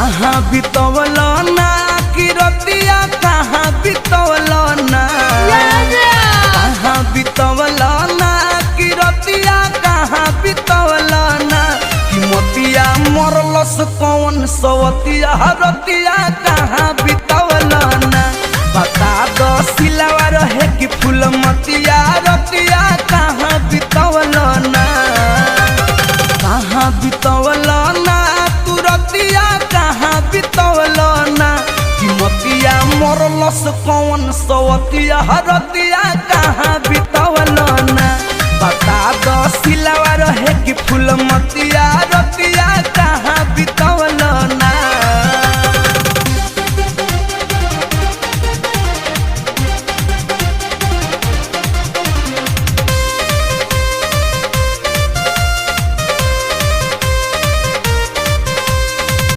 कहाँ बितवल ना कि रतिया कहाँ बितवल ना कहाँ बितवल ना कि रतिया कहाँ बितवल ना कि मोतिया मरलस कौन सवतिया रतिया कहाँ बितवल ना बता दो सिलवा रहे कि फूल मतिया रतिया कहाँ बितवल ना कहाँ बितवल ना तू रतिया कहाँ बितवल ना कि मोतिया मरलस कौन सवतिया रतिया कहाँ बितवल ना बता दो सिलवा रहे कि फूल मतिया